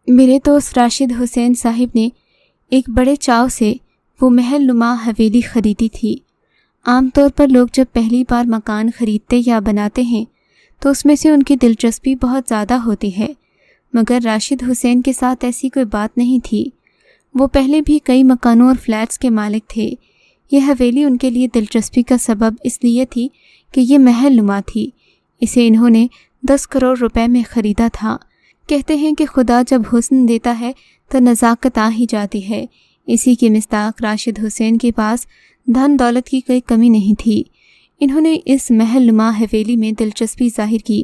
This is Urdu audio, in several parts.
میرے دوست راشد حسین صاحب نے ایک بڑے چاو سے وہ محل نما حویلی خریدی تھی۔ عام طور پر لوگ جب پہلی بار مکان خریدتے یا بناتے ہیں تو اس میں سے ان کی دلچسپی بہت زیادہ ہوتی ہے، مگر راشد حسین کے ساتھ ایسی کوئی بات نہیں تھی۔ وہ پہلے بھی کئی مکانوں اور فلیٹس کے مالک تھے۔ یہ حویلی ان کے لیے دلچسپی کا سبب اس لیے تھی کہ یہ محل نما تھی۔ اسے انہوں نے 10 کروڑ روپے میں خریدا تھا۔ کہتے ہیں کہ خدا جب حسن دیتا ہے تو نزاکت آ ہی جاتی ہے۔ اسی کی مصداق راشد حسین کے پاس دھن دولت کی کوئی کمی نہیں تھی۔ انہوں نے اس محل نما حویلی میں دلچسپی ظاہر کی۔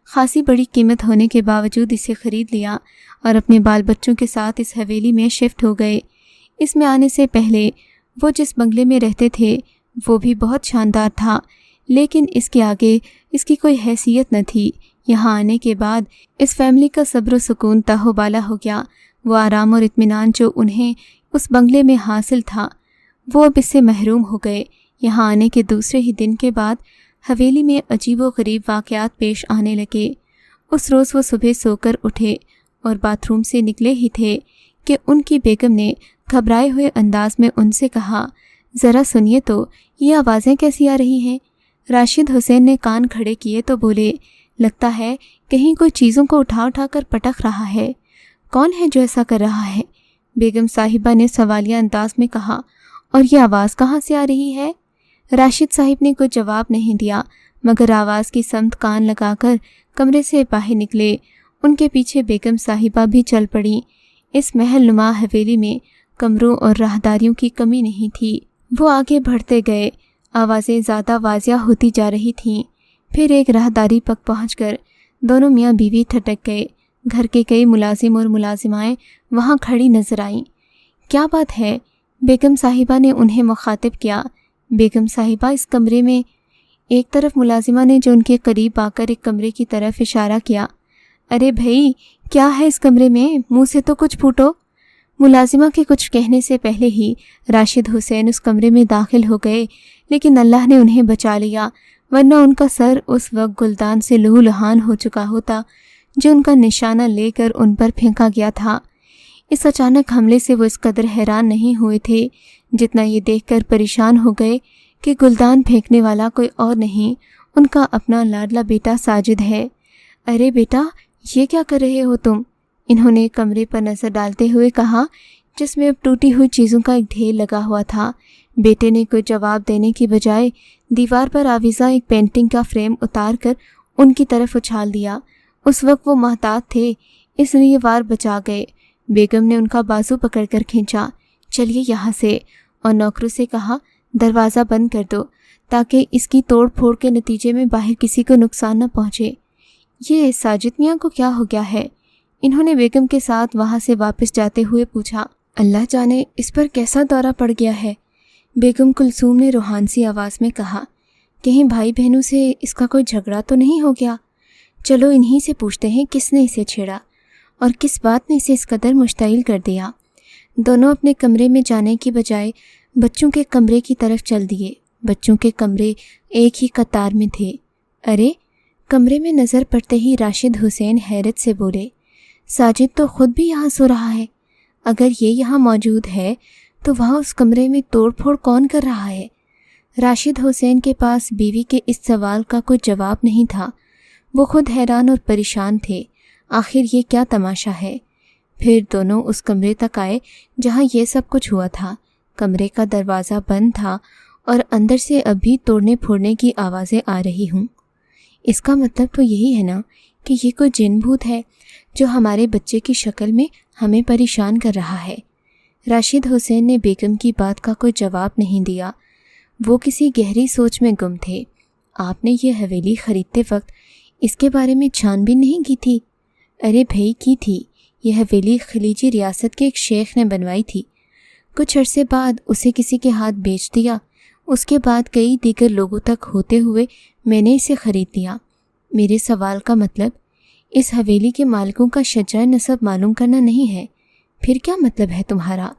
خاصی بڑی قیمت ہونے کے باوجود اسے خرید لیا اور اپنے بال بچوں کے ساتھ اس حویلی میں شفٹ ہو گئے۔ اس میں آنے سے پہلے وہ جس بنگلے میں رہتے تھے وہ بھی بہت شاندار تھا، لیکن اس کے آگے اس کی کوئی حیثیت نہ تھی۔ یہاں آنے کے بعد اس فیملی کا صبر و سکون تاہو بالا ہو گیا۔ وہ آرام اور اطمینان جو انہیں اس بنگلے میں حاصل تھا وہ اب اس سے محروم ہو گئے۔ یہاں آنے کے دوسرے ہی دن کے بعد حویلی میں عجیب و غریب واقعات پیش آنے لگے۔ اس روز وہ صبح سو کر اٹھے اور باتھ روم سے نکلے ہی تھے کہ ان کی بیگم نے گھبرائے ہوئے انداز میں ان سے کہا، ذرا سنیے تو یہ آوازیں کیسی آ رہی ہیں؟ راشد حسین نے کان کھڑے کیے تو بولے، لگتا ہے کہیں کوئی چیزوں کو اٹھا اٹھا کر پٹک رہا ہے۔ کون ہے جو ایسا کر رہا ہے؟ بیگم صاحبہ نے سوالیہ انداز میں کہا، اور یہ آواز کہاں سے آ رہی ہے؟ راشد صاحب نے کوئی جواب نہیں دیا، مگر آواز کی سمت کان لگا کر کمرے سے باہر نکلے۔ ان کے پیچھے بیگم صاحبہ بھی چل پڑیں۔ اس محل نما حویلی میں کمروں اور راہداریوں کی کمی نہیں تھی۔ وہ آگے بڑھتے گئے، آوازیں زیادہ واضح ہوتی جا رہی تھیں۔ پھر ایک راہداری پر پہنچ کر دونوں میاں بیوی تھٹک گئے۔ گھر کے کئی ملازم اور ملازمائیں وہاں کھڑی نظر آئیں۔ کیا بات ہے؟ بیگم صاحبہ نے انہیں مخاطب کیا۔ بیگم صاحبہ، اس کمرے میں؟ ایک طرف ملازمہ نے جو ان کے قریب آ کر ایک کمرے کی طرف اشارہ کیا۔ ارے بھائی، کیا ہے اس کمرے میں؟ منہ سے تو کچھ پھوٹو۔ ملازمہ کے کچھ کہنے سے پہلے ہی راشد حسین اس کمرے میں داخل ہو گئے، لیکن اللہ نے انہیں بچا لیا، ورنہ ان کا سر اس وقت گلدان سے لہو لہان ہو چکا ہوتا جو ان کا نشانہ لے کر ان پر پھینکا گیا تھا۔ اس اچانک حملے سے وہ اس قدر حیران نہیں ہوئے تھے جتنا یہ دیکھ کر پریشان ہو گئے کہ گلدان پھینکنے والا کوئی اور نہیں، ان کا اپنا لاڈلا بیٹا ساجد ہے۔ ارے بیٹا، یہ کیا کر رہے ہو تم؟ انہوں نے کمرے پر نظر ڈالتے ہوئے کہا، جس میں اب ٹوٹی ہوئی چیزوں کا ایک ڈھیر لگا ہوا تھا۔ بیٹے نے کوئی جواب دینے کی بجائے دیوار پر آویزاں ایک پینٹنگ کا فریم اتار کر ان کی طرف اچھال دیا۔ اس وقت وہ محتاط تھے، اس لیے وار بچا گئے۔ بیگم نے ان کا بازو پکڑ کر کھینچا، چلیے یہاں سے، اور نوکروں سے کہا، دروازہ بند کر دو تاکہ اس کی توڑ پھوڑ کے نتیجے میں باہر کسی کو نقصان نہ پہنچے۔ یہ ساجد میاں کو کیا ہو گیا ہے؟ انہوں نے بیگم کے ساتھ وہاں سے واپس جاتے ہوئے پوچھا۔ اللہ جانے اس پر کیسا دورہ پڑ گیا ہے، بیگم کلثوم نے روحان سی آواز میں کہا۔ کہیں بھائی بہنوں سے اس کا کوئی جھگڑا تو نہیں ہو گیا؟ چلو انہی سے پوچھتے ہیں کس نے اسے چھیڑا اور کس بات نے اسے اس قدر مشتعل کر دیا۔ دونوں اپنے کمرے میں جانے کی بجائے بچوں کے کمرے کی طرف چل دیے۔ بچوں کے کمرے ایک ہی قطار میں تھے۔ ارے، کمرے میں نظر پڑتے ہی راشد حسین حیرت سے بولے، ساجد تو خود بھی یہاں سو رہا ہے۔ اگر یہ یہاں موجود ہے تو وہاں اس کمرے میں توڑ پھوڑ کون کر رہا ہے؟ راشد حسین کے پاس بیوی کے اس سوال کا کوئی جواب نہیں تھا۔ وہ خود حیران اور پریشان تھے، آخر یہ کیا تماشا ہے؟ پھر دونوں اس کمرے تک آئے جہاں یہ سب کچھ ہوا تھا۔ کمرے کا دروازہ بند تھا اور اندر سے اب بھی توڑنے پھوڑنے کی آوازیں آ رہی ہوں۔ اس کا مطلب تو یہی ہے نا کہ یہ کوئی جن بھوت ہے جو ہمارے بچے کی شکل میں ہمیں پریشان کر رہا ہے۔ راشد حسین نے بیگم کی بات کا کوئی جواب نہیں دیا۔ وہ کسی گہری سوچ میں گم تھے۔ آپ نے یہ حویلی خریدتے وقت اس کے بارے میں چھان بین نہیں کی تھی؟ ارے بھائی، کی تھی۔ یہ حویلی خلیجی ریاست کے ایک شیخ نے بنوائی تھی۔ کچھ عرصے بعد اسے کسی کے ہاتھ بیچ دیا۔ اس کے بعد کئی دیگر لوگوں تک ہوتے ہوئے میں نے اسے خرید لیا۔ میرے سوال کا مطلب اس حویلی کے مالکوں کا شجاع نسب معلوم کرنا نہیں ہے۔ پھر کیا مطلب ہے تمہارا؟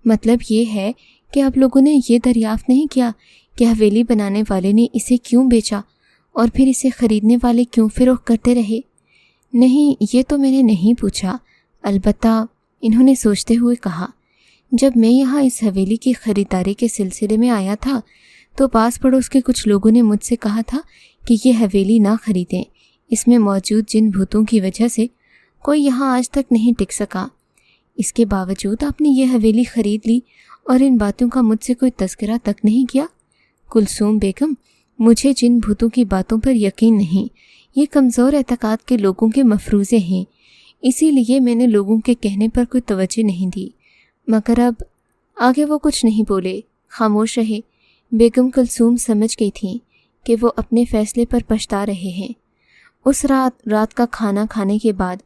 مطلب یہ ہے کہ آپ لوگوں نے یہ دریافت نہیں کیا کہ حویلی بنانے والے نے اسے کیوں بیچا اور پھر اسے خریدنے والے کیوں فروخت کرتے رہے؟ نہیں، یہ تو میں نے نہیں پوچھا۔ البتہ انہوں نے سوچتے ہوئے کہا، جب میں یہاں اس حویلی کی خریداری کے سلسلے میں آیا تھا تو پاس پڑوس کے کچھ لوگوں نے مجھ سے کہا تھا کہ یہ حویلی نہ خریدیں، اس میں موجود جن بھوتوں کی وجہ سے کوئی یہاں آج تک نہیں ٹک سکا۔ اس کے باوجود آپ نے یہ حویلی خرید لی اور ان باتوں کا مجھ سے کوئی تذکرہ تک نہیں کیا۔ کلثوم بیگم، مجھے جن بھوتوں کی باتوں پر یقین نہیں، یہ کمزور اعتقاد کے لوگوں کے مفروضے ہیں، اسی لیے میں نے لوگوں کے کہنے پر کوئی توجہ نہیں دی۔ مگر اب آگے وہ کچھ نہیں بولے، خاموش رہے۔ بیگم کلثوم سمجھ گئی تھیں کہ وہ اپنے فیصلے پر پچھتا رہے ہیں۔ اس رات کا کھانا کھانے کے بعد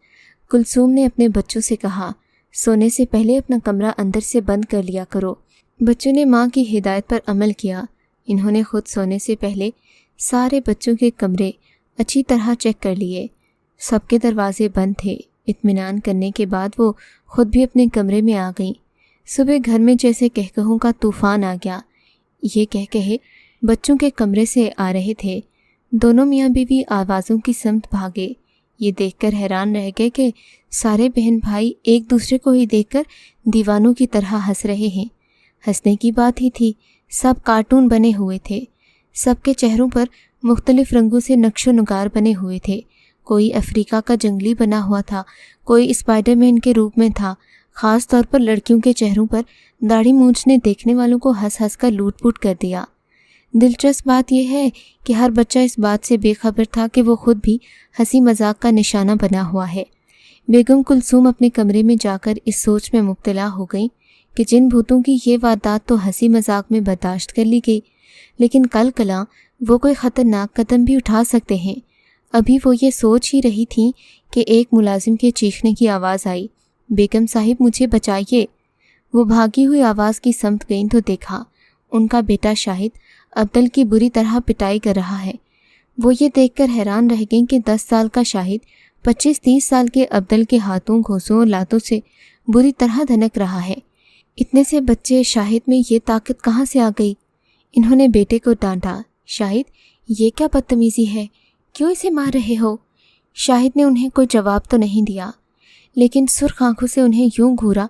کلثوم نے اپنے بچوں سے کہا، سونے سے پہلے اپنا کمرہ اندر سے بند کر لیا کرو۔ بچوں نے ماں کی ہدایت پر عمل کیا۔ انہوں نے خود سونے سے پہلے سارے بچوں کے کمرے اچھی طرح چیک کر لیے۔ سب کے دروازے بند تھے۔ اطمینان کرنے کے بعد وہ خود بھی اپنے کمرے میں آ گئیں۔ صبح گھر میں جیسے کہکہوں کا طوفان آ گیا۔ یہ کہے بچوں کے کمرے سے آ رہے تھے۔ دونوں میاں بیوی آوازوں کی سمت بھاگے۔ یہ دیکھ کر حیران رہ گئے کہ سارے بہن بھائی ایک دوسرے کو ہی دیکھ کر دیوانوں کی طرح ہنس رہے ہیں۔ ہنسنے کی بات ہی تھی، سب کارٹون بنے ہوئے تھے۔ سب کے چہروں پر مختلف رنگوں سے نقش و نگار بنے ہوئے تھے۔ کوئی افریقہ کا جنگلی بنا ہوا تھا، کوئی اسپائڈر مین کے روپ میں تھا۔ خاص طور پر لڑکیوں کے چہروں پر داڑھی مونچھ نے دیکھنے والوں کو ہنس ہنس کر لوٹ پوٹ کر دیا۔ دلچسپ بات یہ ہے کہ ہر بچہ اس بات سے بے خبر تھا کہ وہ خود بھی ہنسی مذاق کا نشانہ بنا ہوا ہے۔ بیگم کلثوم اپنے کمرے میں جا کر اس سوچ میں مبتلا ہو گئیں کہ جن بھوتوں کی یہ واردات تو ہنسی مذاق میں برداشت کر لی گئی، لیکن کل کلاں وہ کوئی خطرناک قدم بھی اٹھا سکتے ہیں۔ ابھی وہ یہ سوچ ہی رہی تھیں کہ ایک ملازم کے چیخنے کی آواز آئی، بیگم صاحب مجھے بچائیے۔ وہ بھاگی ہوئی آواز کی سمت گئیں تو دیکھا ان کا بیٹا شاہد ابدل کی بری طرح پٹائی کر رہا ہے۔ وہ یہ دیکھ کر حیران رہ گئیں کہ 10 سال کا شاہد 25-30 سال کے ابدل کے ہاتھوں گھوسوں اور لاتوں سے بری طرح دھنک رہا ہے۔ اتنے سے بچے شاہد میں یہ طاقت کہاں سے آ گئی؟ انہوں نے بیٹے کو ڈانٹا، شاہد یہ کیا بدتمیزی ہے، کیوں اسے مار رہے ہو؟ شاہد نے انہیں کوئی جواب تو نہیں دیا، لیکن سرخ آنکھوں سے انہیں یوں گھورا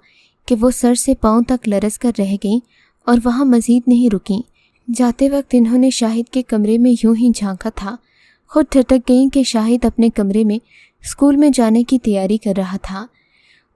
کہ وہ سر سے پاؤں تک لرز کر رہ گئیں اور وہاں مزید نہیں رکیں۔ جاتے وقت انہوں نے شاہد کے کمرے میں یوں ہی جھانکا تھا، خود ٹھٹک گئیں کہ شاہد اپنے کمرے میں اسکول میں جانے کی تیاری کر رہا تھا۔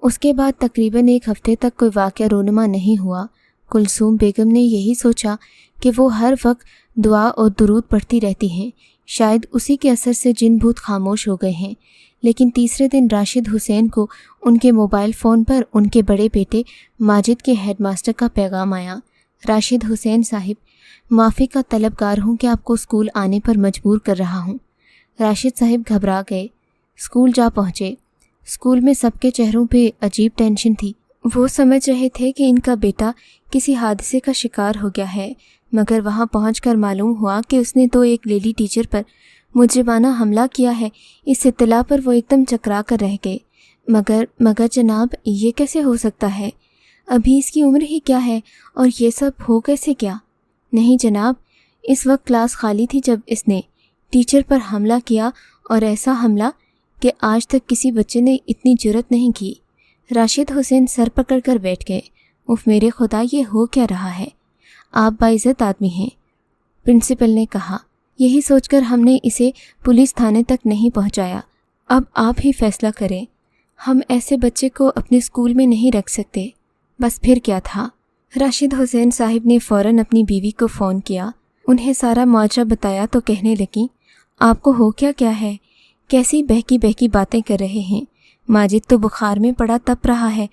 اس کے بعد تقریباً 1 ہفتے تک کوئی واقعہ رونما نہیں ہوا۔ کلثوم بیگم نے یہی سوچا کہ وہ ہر وقت دعا اور درود پڑھتی رہتی ہیں، شاید اسی کے اثر سے جن بھوت خاموش ہو گئے ہیں۔ لیکن تیسرے دن راشد حسین کو ان کے موبائل فون پر ان کے بڑے بیٹے ماجد کے ہیڈ ماسٹر کا پیغام آیا، راشد حسین صاحب معافی کا طلبگار ہوں کہ آپ کو اسکول آنے پر مجبور کر رہا ہوں۔ راشد صاحب گھبرا گئے، اسکول جا پہنچے۔ اسکول میں سب کے چہروں پہ عجیب ٹینشن تھی۔ وہ سمجھ رہے تھے کہ ان کا بیٹا کسی حادثے کا شکار ہو گیا ہے، مگر وہاں پہنچ کر معلوم ہوا کہ اس نے تو ایک لیڈی ٹیچر پر مجرمانہ حملہ کیا ہے۔ اس اطلاع پر وہ ایک دم چکرا کر رہ گئے۔ مگر جناب یہ کیسے ہو سکتا ہے؟ ابھی اس کی عمر ہی کیا ہے اور یہ سب ہو کیسے کیا؟ نہیں جناب، اس وقت کلاس خالی تھی جب اس نے ٹیچر پر حملہ کیا، اور ایسا حملہ کہ آج تک کسی بچے نے اتنی جرت نہیں کی۔ راشد حسین سر پکڑ کر بیٹھ گئے۔ اف میرے خدا، یہ ہو کیا رہا ہے؟ آپ باعزت آدمی ہیں، پرنسپل نے کہا۔ یہی سوچ کر ہم نے اسے پولیس تھانے تک نہیں پہنچایا۔ اب آپ ہی فیصلہ کریں۔ ہم ایسے بچے کو اپنے اسکول میں نہیں رکھ سکتے۔ بس پھر کیا تھا؟ راشد حسین صاحب نے فوراً اپنی بیوی کو فون کیا، انہیں سارا معجزہ بتایا تو کہنے لگیں، آپ کو ہو کیا ہے؟ کیسی بہکی باتیں کر رہے ہیں؟ ماجد تو بخار میں پڑا تپ رہا ہے۔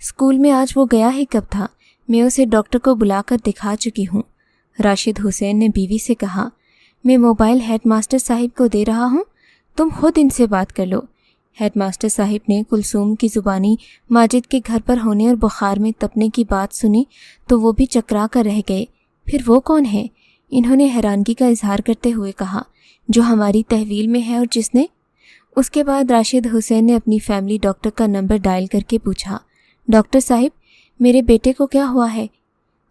اسکول میں آج وہ گیا ہی کب تھا؟ میں اسے ڈاکٹر کو بلا کر دکھا چکی ہوں۔ راشد حسین نے بیوی سے کہا، میں موبائل ہیڈ ماسٹر صاحب کو دے رہا ہوں، تم خود ان سے بات کر لو۔ ہیڈ ماسٹر صاحب نے کلثوم کی زبانی ماجد کے گھر پر ہونے اور بخار میں تپنے کی بات سنی تو وہ بھی چکرا کر رہ گئے۔ پھر وہ کون ہے؟ انہوں نے حیرانگی کا اظہار کرتے ہوئے کہا، جو ہماری تحویل میں ہے اور جس نے… اس کے بعد راشد حسین نے اپنی فیملی ڈاکٹر کا نمبر ڈائل کر کے پوچھا، ڈاکٹر صاحب میرے بیٹے کو کیا ہوا ہے؟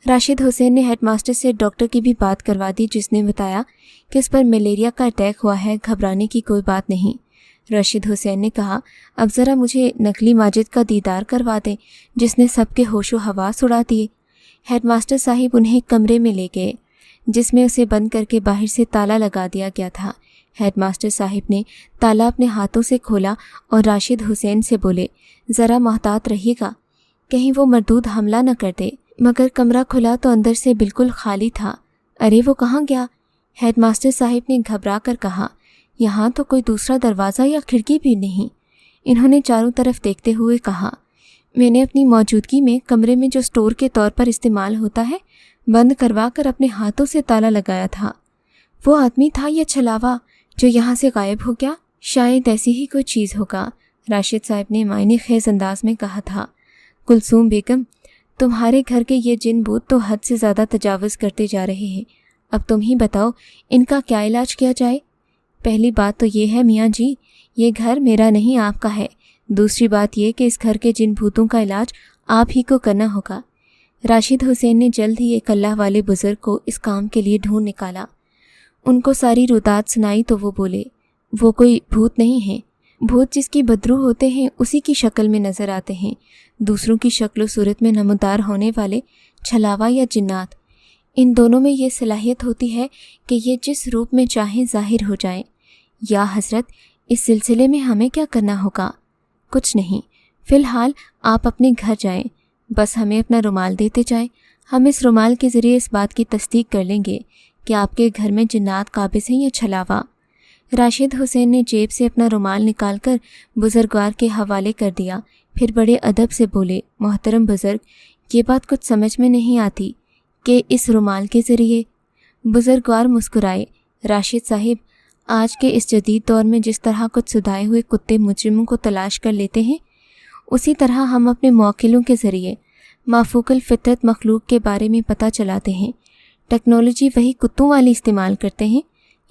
راشد حسین نے ہیڈ ماسٹر سے ڈاکٹر کی بھی بات کروا دی، جس نے بتایا کہ اس پر ملیریا کا اٹیک ہوا ہے، گھبرانے کی کوئی بات نہیں۔ راشد حسین نے کہا، اب ذرا مجھے نقلی ماجد کا دیدار کروا دیں جس نے سب کے ہوش و حواس اڑا دیے۔ ہیڈ ماسٹر صاحب انہیں ایک کمرے میں لے گئے جس میں اسے بند کر کے باہر سے تالا لگا دیا گیا تھا۔ ہیڈ ماسٹر صاحب نے تالا اپنے ہاتھوں سے کھولا اور راشد حسین سے بولے، ذرا محتاط رہیے گا، کہیں وہ مردود حملہ نہ کر دے۔ مگر کمرہ کھلا تو اندر سے بالکل خالی تھا۔ ارے وہ کہاں گیا؟ ہیڈ ماسٹر صاحب نے گھبرا کر کہا، یہاں تو کوئی دوسرا دروازہ یا کھڑکی بھی نہیں۔ انہوں نے چاروں طرف دیکھتے ہوئے کہا، میں نے اپنی موجودگی میں کمرے میں جو سٹور کے طور پر استعمال ہوتا ہے بند کروا کر اپنے ہاتھوں سے تالا لگایا تھا۔ وہ آدمی تھا یا چھلاوا جو یہاں سے غائب ہو گیا؟ شاید ایسی ہی کوئی چیز ہوگا، راشد صاحب نے معنی خیز انداز میں کہا تھا۔ کلثوم بیگم، تمہارے گھر کے یہ جن بوت تو حد سے زیادہ تجاوز کرتے جا رہے ہیں، اب تم ہی بتاؤ ان کا کیا علاج کیا جائے؟ پہلی بات تو یہ ہے میاں جی، یہ گھر میرا نہیں آپ کا ہے۔ دوسری بات یہ کہ اس گھر کے جن بھوتوں کا علاج آپ ہی کو کرنا ہوگا۔ راشد حسین نے جلد ہی ایک اللہ والے بزرگ کو اس کام کے لیے ڈھونڈ نکالا۔ ان کو ساری رودات سنائی تو وہ بولے، وہ کوئی بھوت نہیں ہے، بھوت جس کی بدرو ہوتے ہیں اسی کی شکل میں نظر آتے ہیں، دوسروں کی شکل و صورت میں نمودار ہونے والے چھلاوا یا جنات، ان دونوں میں یہ صلاحیت ہوتی ہے کہ یہ جس روپ میں چاہیں ظاہر ہو جائیں۔ یا حضرت، اس سلسلے میں ہمیں کیا کرنا ہوگا؟ کچھ نہیں، فی الحال آپ اپنے گھر جائیں، بس ہمیں اپنا رومال دیتے جائیں، ہم اس رومال کے ذریعے اس بات کی تصدیق کر لیں گے کہ آپ کے گھر میں جنات قابض ہیں یا چھلاوا۔ راشد حسین نے جیب سے اپنا رومال نکال کر بزرگوار کے حوالے کر دیا، پھر بڑے ادب سے بولے، محترم بزرگ، یہ بات کچھ سمجھ میں نہیں آتی کہ اس رومال کے ذریعے۔ بزرگوار مسکرائے، راشد صاحب، آج کے اس جدید دور میں جس طرح کچھ سدھائے ہوئے کتے مجرموں کو تلاش کر لیتے ہیں، اسی طرح ہم اپنے موکلوں کے ذریعے مافوق الفطرت مخلوق کے بارے میں پتہ چلاتے ہیں۔ ٹیکنالوجی وہی کتوں والی استعمال کرتے ہیں،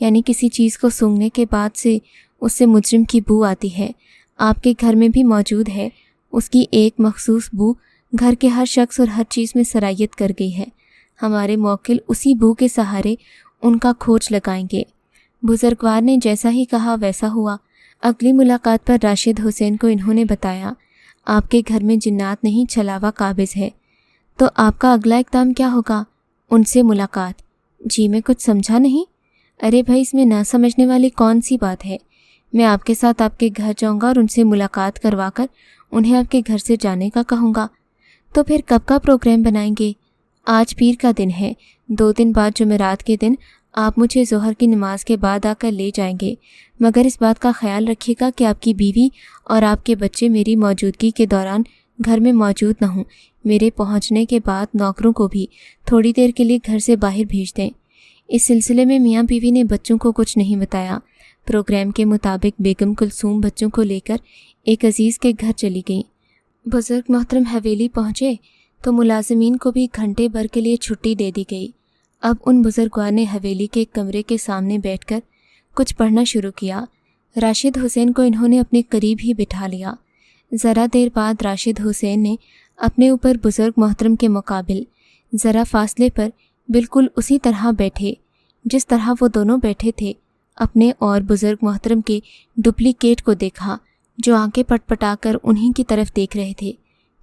یعنی کسی چیز کو سونگھنے کے بعد سے اس سے مجرم کی بو آتی ہے، آپ کے گھر میں بھی موجود ہے۔ اس کی ایک مخصوص بو گھر کے ہر شخص اور ہر چیز میں سرایت کر گئی ہے۔ ہمارے موکل اسی بو کے سہارے ان کا کھوج لگائیں گے۔ بزرگوار نے جیسا ہی کہا ویسا ہوا۔ اگلی ملاقات پر راشد حسین کو انہوں نے بتایا، آپ کے گھر میں جنات نہیں چھلاوا قابض ہے، تو آپ کا اگلا اقدام کیا ہوگا؟ ان سے ملاقات؟ جی میں کچھ سمجھا نہیں۔ ارے بھائی، اس میں نہ سمجھنے والی کون سی بات ہے؟ میں آپ کے ساتھ آپ کے گھر جاؤں گا اور ان سے ملاقات کروا کر انہیں آپ کے گھر سے جانے کا کہوں گا۔ تو پھر کب کا پروگرام بنائیں گے؟ آج پیر کا دن ہے، 2 دن بعد جمعرات کے دن آپ مجھے ظہر کی نماز کے بعد آ کر لے جائیں گے، مگر اس بات کا خیال رکھیے گا کہ آپ کی بیوی اور آپ کے بچے میری موجودگی کے دوران گھر میں موجود نہ ہوں۔ میرے پہنچنے کے بعد نوکروں کو بھی تھوڑی دیر کے لیے گھر سے باہر بھیج دیں۔ اس سلسلے میں میاں بیوی نے بچوں کو کچھ نہیں بتایا۔ پروگرام کے مطابق بیگم کلثوم بچوں کو لے کر ایک عزیز کے گھر چلی گئیں۔ بزرگ محترم حویلی پہنچے تو ملازمین کو بھی گھنٹے بھر کے لیے چھٹی دے دی گئی۔ اب ان بزرگوار نے حویلی کے کمرے کے سامنے بیٹھ کر کچھ پڑھنا شروع کیا۔ راشد حسین کو انہوں نے اپنے قریب ہی بٹھا لیا۔ ذرا دیر بعد راشد حسین نے اپنے اوپر بزرگ محترم کے مقابل ذرا فاصلے پر بالکل اسی طرح بیٹھے جس طرح وہ دونوں بیٹھے تھے، اپنے اور بزرگ محترم کے ڈپلیکیٹ کو دیکھا جو آنکھیں پٹ پٹا کر انہی کی طرف دیکھ رہے تھے۔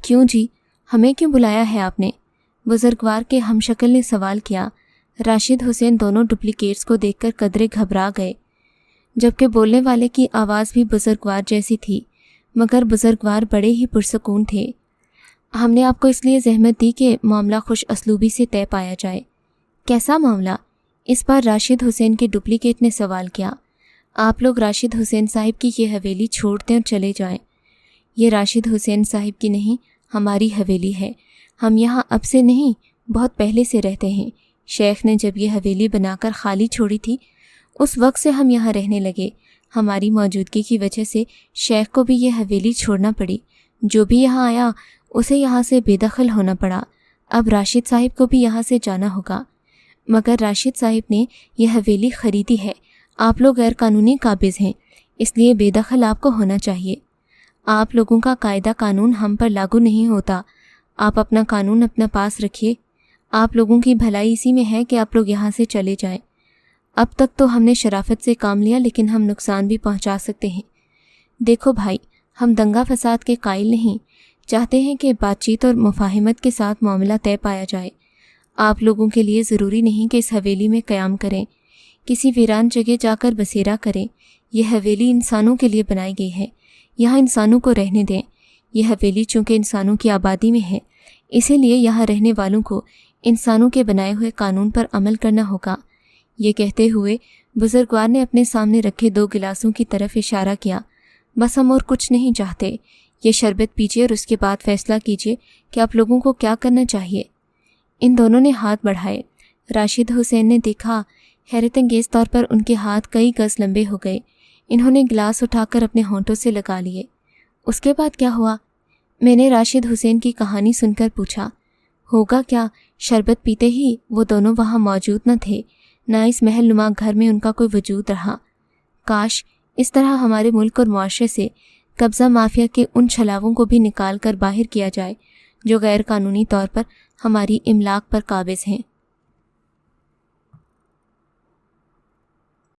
کیوں جی، ہمیں کیوں بلایا ہے آپ نے؟ بزرگوار کے ہم شکل نے سوال کیا۔ راشد حسین دونوں ڈپلیکیٹس کو دیکھ کر قدرے گھبرا گئے، جبکہ بولنے والے کی آواز بھی بزرگوار جیسی تھی، مگر بزرگوار بڑے ہی پرسکون تھے۔ ہم نے آپ کو اس لیے زحمت دی کہ معاملہ خوش اسلوبی سے طے پایا جائے۔ کیسا معاملہ؟ اس بار راشد حسین کے ڈپلیکیٹ نے سوال کیا۔ آپ لوگ راشد حسین صاحب کی یہ حویلی چھوڑ دیں اور چلے جائیں۔ یہ راشد حسین صاحب کی نہیں، ہماری حویلی ہے۔ ہم یہاں اب سے نہیں، بہت پہلے سے رہتے ہیں۔ شیخ نے جب یہ حویلی بنا کر خالی چھوڑی تھی، اس وقت سے ہم یہاں رہنے لگے۔ ہماری موجودگی کی وجہ سے شیخ کو بھی یہ حویلی چھوڑنا پڑی۔ جو بھی یہاں آیا اسے یہاں سے بے دخل ہونا پڑا۔ اب راشد صاحب کو بھی یہاں سے جانا ہوگا۔ مگر راشد صاحب نے یہ حویلی خریدی ہے، آپ لوگ غیر قانونی قابض ہیں، اس لیے بے دخل آپ کو ہونا چاہیے۔ آپ لوگوں کا قاعدہ قانون ہم پر لاگو نہیں ہوتا، آپ اپنا قانون اپنا پاس رکھیے۔ آپ لوگوں کی بھلائی اسی میں ہے کہ آپ لوگ یہاں سے چلے جائیں۔ اب تک تو ہم نے شرافت سے کام لیا، لیکن ہم نقصان بھی پہنچا سکتے ہیں۔ دیکھو بھائی، ہم دنگا فساد کے قائل نہیں، چاہتے ہیں کہ بات چیت اور مفاہمت کے ساتھ معاملہ طے پایا جائے۔ آپ لوگوں کے لیے ضروری نہیں کہ اس حویلی میں قیام کریں، کسی ویران جگہ جا کر بسیرا کریں۔ یہ حویلی انسانوں کے لیے بنائی گئی ہے، یہاں انسانوں کو رہنے دیں۔ یہ حویلی چونکہ انسانوں کی آبادی میں ہے، اسی لیے یہاں رہنے والوں کو انسانوں کے بنائے ہوئے قانون پر عمل کرنا ہوگا۔ یہ کہتے ہوئے بزرگوار نے اپنے سامنے رکھے 2 گلاسوں کی طرف اشارہ کیا۔ بس ہم اور کچھ نہیں چاہتے، یہ شربت پیجیے اور اس کے بعد فیصلہ کیجیے کہ آپ لوگوں کو کیا کرنا چاہیے۔ ان دونوں نے ہاتھ بڑھائے۔ راشد حسین نے دیکھا حیرت انگیز طور پر ان کے ہاتھ کئی گز لمبے ہو گئے۔ انہوں نے گلاس اٹھا کر اپنے ہونٹوں سے لگا لیے۔ اس کے بعد کیا ہوا؟ میں نے راشد حسین کی کہانی سن کر پوچھا۔ ہوگا کیا، شربت پیتے ہی وہ دونوں وہاں موجود نہ تھے، نہ اس محل نما گھر میں ان کا کوئی وجود رہا۔ کاش اس طرح ہمارے ملک اور معاشرے سے قبضہ مافیا کے ان چھلاووں کو بھی نکال کر باہر کیا جائے جو غیر قانونی طور پر ہماری املاک پر قابض ہیں۔